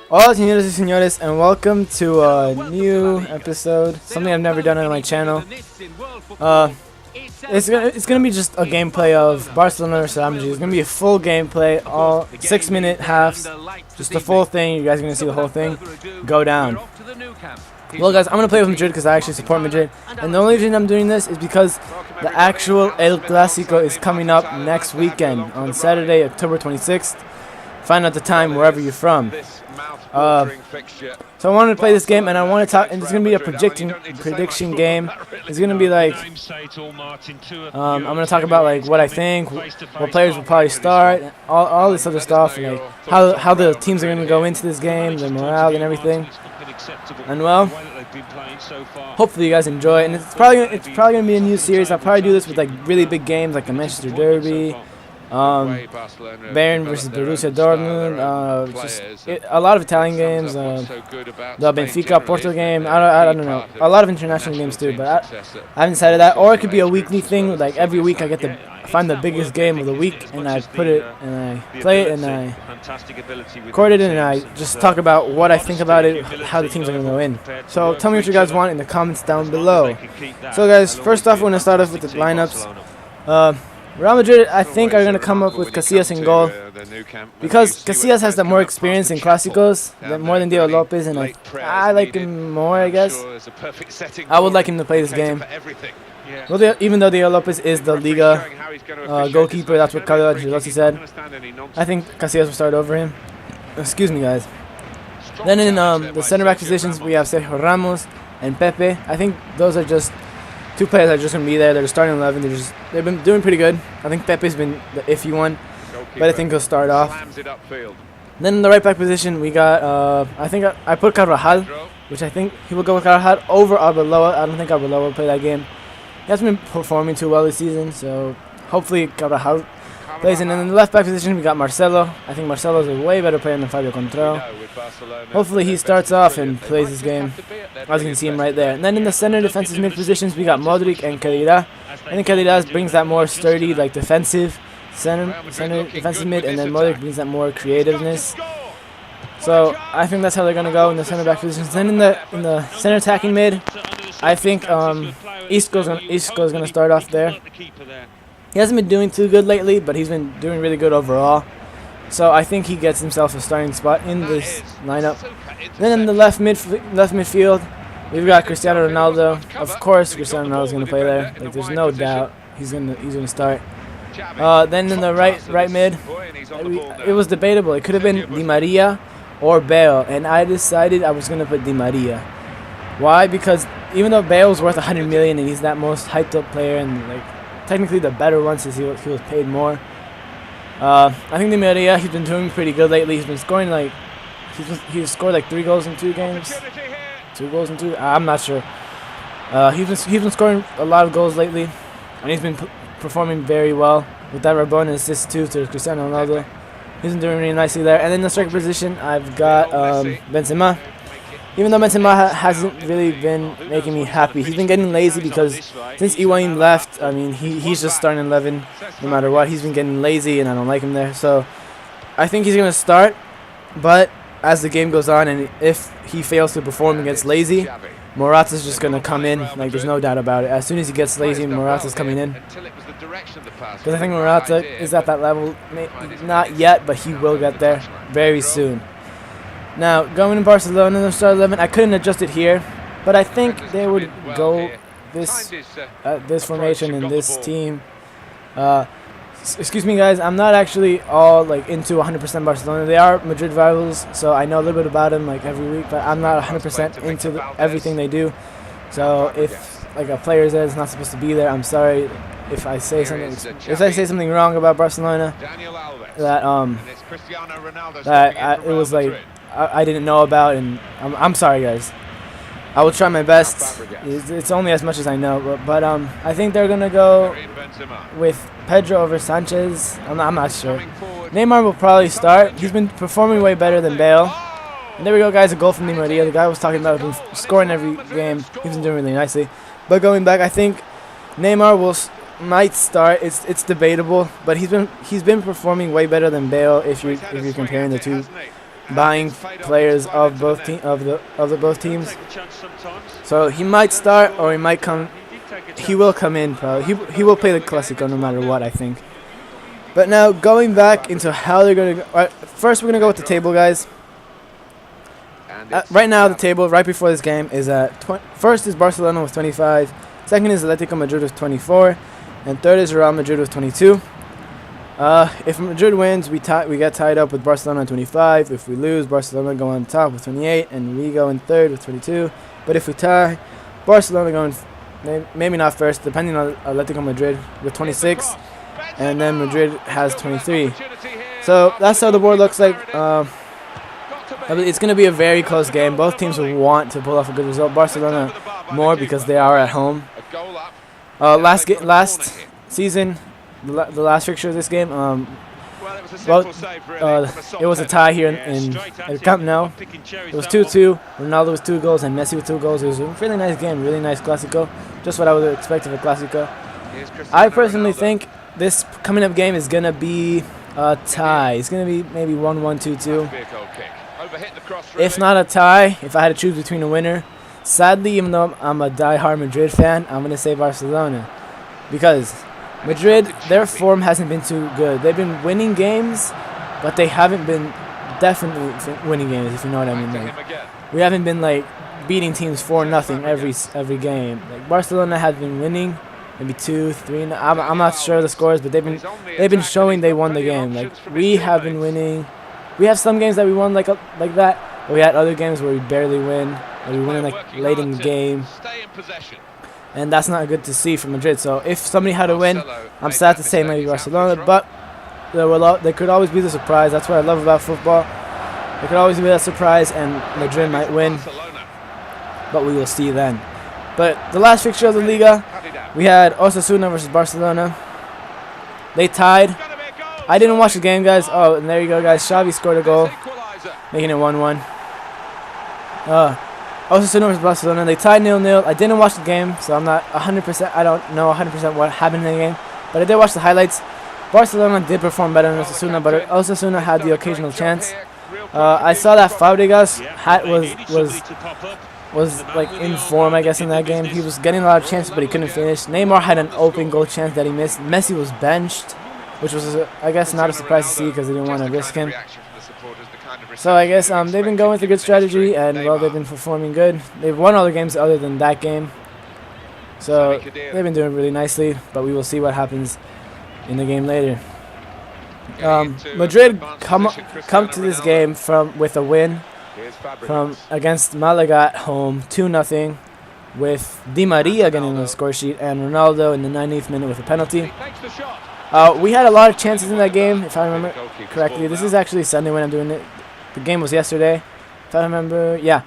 Hola señores y señores, and welcome to a new episode, something I've never done on my channel. It's gonna be just a gameplay of Barcelona vs MG. It's gonna be a full gameplay, all 6-minute halves, just the full thing. You guys are gonna see the whole thing go down. Well guys, I'm gonna play with Madrid because I actually support Madrid, and the only reason I'm doing this is because the actual El Clasico is coming up next weekend on Saturday, October 26th. Find out the time wherever you're from. So I wanted to play this game, and I want to talk. And it's gonna be a prediction game. It's gonna be like I'm gonna talk about like what I think, what players will probably start, all this other stuff, like how the teams are gonna go into this game, the morale and everything. And well, hopefully you guys enjoy it. And it's probably gonna be a new series. I'll probably do this with like really big games like the Manchester Derby. Bayern versus Borussia Dortmund, a lot of Italian games, the Benfica Porto game. I don't know, a lot of international games too. But I haven't decided that. Or it could be a weekly thing. Like every week I get to find the biggest game of the week, and I put it and I play it and I record it and I just talk about what I think about it, how the teams are gonna go in. So tell me what you guys want in the comments down below. So guys, first off, we're gonna start off with the lineups. Real Madrid, I think, are going to come up with Casillas in goal because Casillas has the more experience in Clásicos, more than Diego Lopez, and I like him more, I guess. I would like him to play this game. Well, even though Diego Lopez is the Liga goalkeeper, that's what Carlo Ancelotti said. I think Casillas will start over him. Excuse me, guys. Then in the center-back positions, we have Sergio Ramos and Pepe. I think those are just two players that are just going to be there. They're starting 11. They've been doing pretty good. I think Pepe's been the iffy one, but I think he'll start off. Then in the right back position, we got, I think I put Carvajal, which I think he will go with Carvajal over Arbeloa. I don't think Arbeloa will play that game. He hasn't been performing too well this season, so hopefully Carvajal plays. And then in the left back position, we got Marcelo. I think Marcelo's a way better player than Fabio Control. Hopefully he starts off and plays this game, as you can see him right there. And then in the center defensive mid positions, we got Modric and Khedira. I think Khedira brings that more sturdy, like defensive center defensive mid, and then Modric brings that more creativeness. So I think that's how they're gonna go in the center back positions. Then in the center attacking mid, I think Isco's gonna start off there. He hasn't been doing too good lately, but he's been doing really good overall. So I think he gets himself a starting spot in this lineup. Then in the left midfield, we've got Cristiano Ronaldo. Of course, Cristiano Ronaldo's gonna play there. Like, there's no doubt he's gonna start. Then in the right mid, it was debatable. It could have been Di Maria or Bale, and I decided I was gonna put Di Maria. Why? Because even though Bale's worth 100 million and he's that most hyped up player and like technically the better one since he was paid more. I think Di Maria, he's been doing pretty good lately. He's been scoring like he's scored like 3 goals in 2 games, 2 goals in 2. I'm not sure. He's been scoring a lot of goals lately, and he's been performing very well with that Rabona assist too to Cristiano Ronaldo. He's been doing really nicely there. And in the striker position, I've got Benzema. Even though Benzema hasn't really been making me happy, he's been getting lazy because since Higuain left, I mean, he's just starting 11 no matter what. He's been getting lazy, and I don't like him there. So I think he's going to start, but as the game goes on, and if he fails to perform and gets lazy, Morata's just going to come in. Like, there's no doubt about it. As soon as he gets lazy, Morata's coming in. Because I think Morata is at that level. Not yet, but he will get there very soon. Now, going to Barcelona in the start 11, I couldn't adjust it here, but I think they would go this formation and this team. Excuse me, guys, I'm not actually all like into 100% Barcelona. They are Madrid rivals, so I know a little bit about them like every week, but I'm not 100% into everything they do. So if like a player says it's not supposed to be there, I'm sorry if I say something wrong about Barcelona. It was like I didn't know about, and I'm sorry, guys. I will try my best. It's only as much as I know, but I think they're gonna go with Pedro over Sanchez. I'm not sure. Neymar will probably start. He's been performing way better than Bale. And there we go, guys. A goal from Di Maria. The guy was talking about him scoring every game. He's been doing really nicely. But going back, I think Neymar might start. It's debatable, but he's been performing way better than Bale if you're comparing the two buying players of both teams. So he might start or he might come. He will come in probably. He will play the Clasico no matter what, I think. But now going back into how they're gonna go. Right, first we're gonna go with the table, guys. Right now the table right before this game is first is Barcelona with 25, second is Atletico Madrid with 24, and third is Real Madrid with 22. If Madrid wins, we get tied up with Barcelona on 25. If we lose, Barcelona go on top with 28, and we go in third with 22. But if we tie, Barcelona go in maybe not first, depending on Atletico Madrid with 26, and then Madrid has 23. So that's how the board looks like. It's going to be a very close game. Both teams will want to pull off a good result. Barcelona more because they are at home. Last season, the last fixture of this game, it was a tie here in Camp Nou. It was 2-2. Ronaldo was 2 goals and Messi with 2 goals. It was a really nice game, really nice Clasico. Just what I would expect of a Clasico. I personally think this coming up game is going to be a tie. It's going to be maybe 1-1, 2-2. If not a tie, if I had to choose between a winner, sadly, even though I'm a die-hard Madrid fan, I'm going to say Barcelona. Because Madrid, their form hasn't been too good. They've been winning games, but they haven't been definitely winning games, if you know what I mean. Like, we haven't been like beating teams 4-0 every game. Like Barcelona has been winning, maybe 2-3. I'm not sure of the scores, but they've been showing they won the game. Like we have been winning. We have some games that we won like that, but we had other games where we barely win, or we win like late in the game. And that's not good to see for Madrid. So if somebody had to win, I'm sad to say maybe Barcelona, but there could always be the surprise. That's what I love about football. There could always be that surprise, and Madrid might win, but we will see then. But the last fixture of the Liga, we had Osasuna versus Barcelona. They tied. I didn't watch the game, guys. Oh, and there you go, guys. Xavi scored a goal, making it 1-1. Osasuna versus Barcelona. They tied 0-0. I didn't watch the game, so I'm not 100%. I don't know 100% what happened in the game, but I did watch the highlights. Barcelona did perform better than Osasuna, but Osasuna had the occasional chance. I saw that Fabregas was like in form, I guess, in that game. He was getting a lot of chances, but he couldn't finish. Neymar had an open goal chance that he missed. Messi was benched, which was, I guess, not a surprise to see because they didn't want to risk him. So I guess they've been going with a good strategy, and well, they've been performing good. They've won all their games other than that game, so they've been doing really nicely. But we will see what happens in the game later. Madrid come to this game with a win against Malaga at home, 2-0, with Di Maria getting on the score sheet and Ronaldo in the 90th minute with a penalty. We had a lot of chances in that game, if I remember correctly. This is actually Sunday when I'm doing it. The game was yesterday, if I remember. Yeah,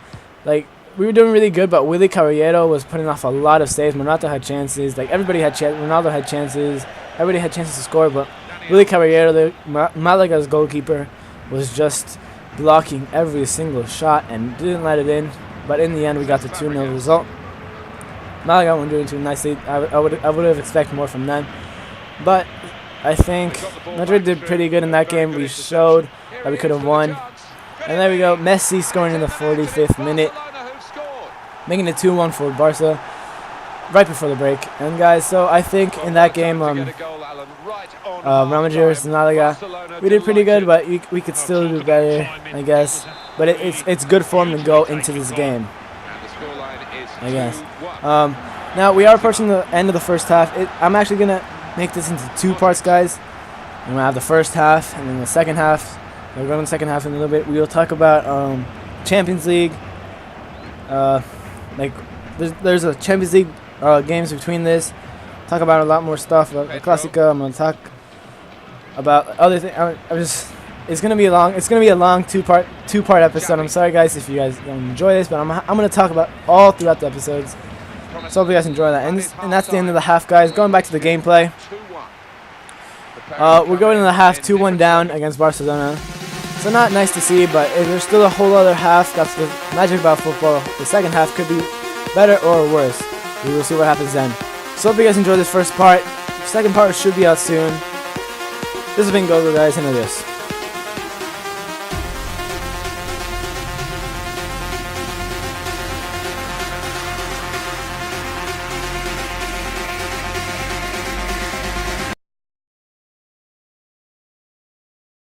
like we were doing really good, but Willy Caballero was putting off a lot of saves. Morata had chances. Like everybody had chances. Ronaldo had chances. Everybody had chances to score, but Willy Caballero, Malaga's goalkeeper, was just blocking every single shot and didn't let it in. But in the end, we got the 2-0 result. Malaga weren't doing too nicely. I would have expected more from them, but I think Madrid did pretty good in that game. We showed that we could have won. And there we go, Messi scoring in the 45th minute, making it 2-1 for Barca right before the break. And guys, so I think in that game, Real Madrid versus Malaga, we did pretty good, but we could still do better, I guess. But it's good form to go into this game, I guess. Now we are approaching the end of the first half. I'm actually gonna make this into 2 parts, guys. I'm gonna have the first half and then the second half. We'll go to the second half in a little bit. We will talk about Champions League. Like there's a Champions League games between this. Talk about a lot more stuff about the Clasico. I'm gonna talk about other things. It's gonna be a long two-part episode. I'm sorry, guys, if you guys don't enjoy this, but I'm gonna talk about all throughout the episodes. So hope you guys enjoy that. And that's the end of the half, guys. Going back to the gameplay. We're going into the half 2-1 down against Barcelona. So not nice to see, but there's still a whole other half. That's the magic about football. The second half could be better or worse. We will see what happens then. So hope you guys enjoyed this first part. The second part should be out soon. This has been Gogo, guys, and adios.